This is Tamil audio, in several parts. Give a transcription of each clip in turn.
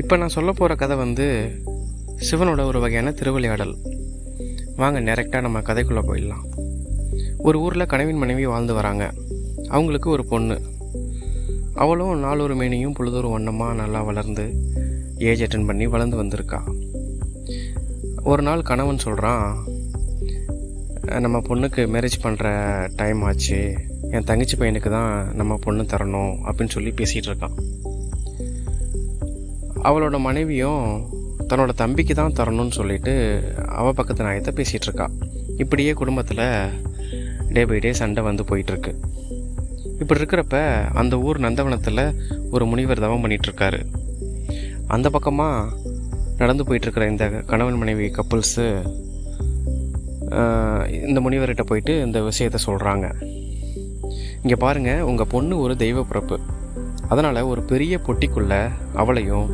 இப்போ நான் சொல்ல போகிற கதை சிவனோட ஒரு வகையான திருவிளையாடல். வாங்க டைரெக்டாக நம்ம கதைக்குள்ளே போயிடலாம். ஒரு ஊரில் கணவன் மனைவி வாழ்ந்து வராங்க. அவங்களுக்கு ஒரு பொண்ணு. அவளும் நாளொரு மேனியும் பொழுதொரு வண்ணமாக நல்லா வளர்ந்து ஏஜ் அட்டன் பண்ணி வளர்ந்து வந்திருக்கா. ஒரு நாள் கணவன் சொல்கிறான், நம்ம பொண்ணுக்கு மேரேஜ் பண்ணுற டைம் ஆச்சு, என் தங்கச்சி பையனுக்கு தான் நம்ம பொண்ணு தரணும் அப்படின்னு சொல்லி பேசிகிட்டு இருக்கான். அவளோட மனைவியும் தன்னோட தம்பிக்கு தான் தரணும்னு சொல்லிட்டு அவள் பக்கத்து நாயத்தை பேசிகிட்டு இருக்கா. இப்படியே குடும்பத்தில் டே பை டே சண்டை போயிட்டுருக்கு. இப்படி இருக்கிறப்ப அந்த ஊர் நந்தவனத்தில் ஒரு முனிவர் தவம் பண்ணிகிட்ருக்காரு. அந்த பக்கமாக நடந்து போயிட்டுருக்கிற இந்த கணவன் மனைவி கப்புள்ஸு இந்த முனிவர்கிட்ட போயிட்டு இந்த விஷயத்தை சொல்கிறாங்க. இங்கே பாருங்கள், உங்கள் பொண்ணு ஒரு தெய்வ பிறப்பு. அதனால் ஒரு பெரிய பொட்டிக்குள்ளே அவளையும்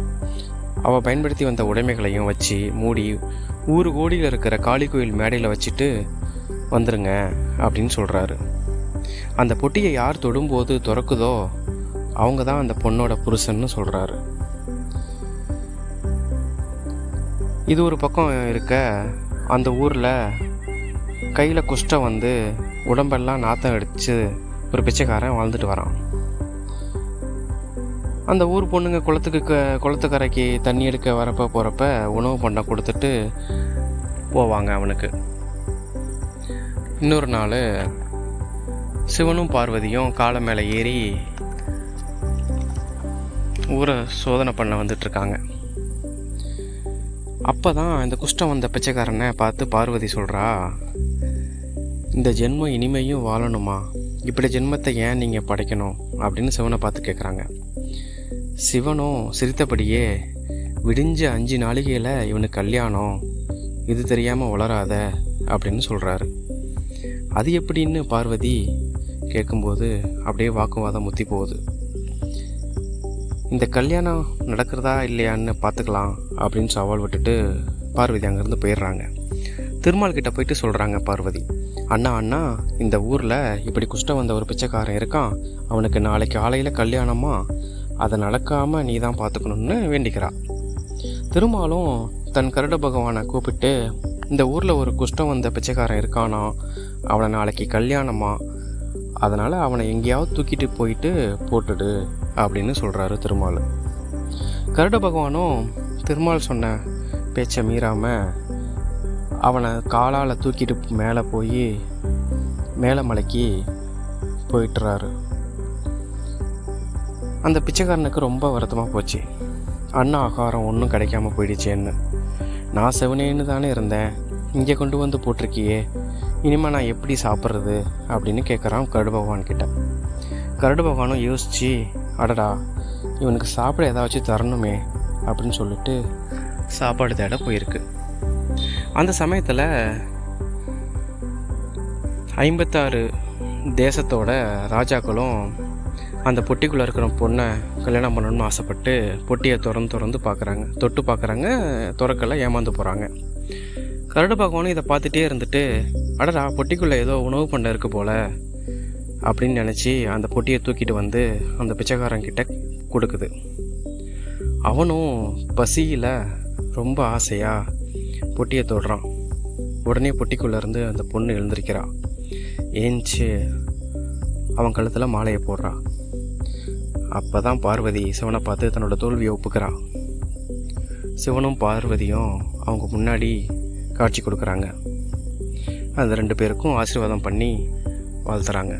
அவள் பயன்படுத்தி வந்த உடைமைகளையும் வச்சு மூடி ஊர் கோடியில் இருக்கிற காளி கோயில் மேடையில் வச்சுட்டு வந்துருங்க அப்படின்னு சொல்கிறாரு. அந்த பொட்டியை யார் தொடும்போது திறக்குதோ அவங்க தான் அந்த பொண்ணோட புருஷன்னு சொல்கிறாரு. இது ஒரு பக்கம் இருக்க, அந்த ஊரில் கையில் குஷ்டம் உடம்பெல்லாம் நாத்தம் அடித்து ஒரு பிச்சைக்காரன் வாழ்ந்துட்டு வரான். அந்த ஊர் பொண்ணுங்க குளத்துக்கரைக்கு தண்ணி எடுக்க போகிறப்ப உணவு பண்ண கொடுத்துட்டு போவாங்க அவனுக்கு. இன்னொரு நாள் சிவனும் பார்வதியும் காலை மேலே ஏறி ஊரை சோதனை பண்ண வந்துட்டுருக்காங்க. அப்போ தான் இந்த குஷ்டம் வந்த பிச்சைக்காரனை பார்த்து பார்வதி சொல்கிறா, இந்த ஜென்மம் இனிமையும் வாழணுமா, இப்படி ஜென்மத்தை ஏன் நீங்கள் படைக்கணும் அப்படின்னு சிவனை பார்த்து கேட்குறாங்க. சிவனும் சிரித்தபடியே, விடிஞ்ச 5 நாளிகையில் இவனுக்கு கல்யாணம், இது தெரியாமல் வளராத அப்படின்னு சொல்கிறாரு. அது எப்படின்னு பார்வதி கேட்கும்போது அப்படியே வாக்குவாதம் முத்தி போகுது. இந்த கல்யாணம் நடக்கிறதா இல்லையான்னு பார்த்துக்கலாம் அப்படின்னு சவால் விட்டுட்டு பார்வதி அங்கேருந்து போயிடுறாங்க. திருமால் கிட்ட போயிட்டு சொல்கிறாங்க பார்வதி, அண்ணா இந்த ஊரில் இப்படி குஷ்டம் வந்த ஒரு பிச்சைக்காரன் இருக்கான், அவனுக்கு நாளைக்கு காலையில் கல்யாணமா, அதை நடக்காமல் நீ தான் பார்த்துக்கணுன்னு வேண்டிக்கிறா. திருமாலும் தன் கருட பகவானை கூப்பிட்டு, இந்த ஊரில் ஒரு குஷ்டம் வந்த பிச்சைக்காரன் இருக்கானா, அவனை நாளைக்கு கல்யாணமா, அதனால் அவனை எங்கேயாவது தூக்கிட்டு போயிட்டு போட்டுடு அப்படின்னு சொல்கிறாரு திருமால். கருட பகவானும் திருமால் சொன்ன பேச்சை மீறாமல் அவனை காலால் தூக்கிட்டு மேலே போய் மேலே மலைக்கு போயிட்டுறாரு. அந்த பிச்சைக்காரனுக்கு ரொம்ப வருத்தமாக போச்சு. அன்ன ஆகாரம் ஒன்றும் கிடைக்காம போயிடுச்சேன்னு. நான் செவனேன்னு தானே இருந்தேன், இங்கே கொண்டு வந்து போட்டிருக்கியே, இனிமேல் நான் எப்படி சாப்பிட்றது அப்படின்னு கேட்குறான் கருட பகவான்கிட்ட. கருட பகவானும் யோசித்து, அடடா இவனுக்கு சாப்பிட ஏதாச்சும் தரணுமே அப்படின்னு சொல்லிட்டு சாப்பாடு தேட போயிருக்கு. அந்த சமயத்தில் 56 தேசத்தோட ராஜாக்களும் அந்த பொட்டிக்குள்ளே இருக்கிற பொண்ணை கல்யாணம் பண்ணணும்னு ஆசைப்பட்டு பொட்டியை திறந்து பார்க்குறாங்க. தொட்டு பார்க்குறாங்க, திறக்கலை, ஏமாந்து போகிறாங்க. கருட பகவானும் இதை பார்த்துட்டே இருந்துட்டு, அடடா பொட்டிக்குள்ளே ஏதோ உணவு பண்ண இருக்குது போல் அப்படின்னு நினச்சி அந்த பொட்டியை தூக்கிட்டு அந்த பிச்சைக்காரங்கிட்ட கொடுக்குது. அவனும் பசியில் ரொம்ப ஆசையாக பொட்டியை தொடுறான். உடனே பொட்டிக்குள்ளேருந்து அந்த பொண்ணு எழுந்திருக்கிறான். ஏஞ்சி அவன் கழுத்தில் மாலையை போடுறான். அப்போ தான் பார்வதி சிவனை பார்த்து தன்னோட தோல்வியை ஒப்புக்கிறான். சிவனும் பார்வதியும் அவங்க முன்னாடி காட்சி கொடுக்குறாங்க. அந்த 2 பேருக்கும் ஆசீர்வாதம் பண்ணி வாழ்த்துறாங்க.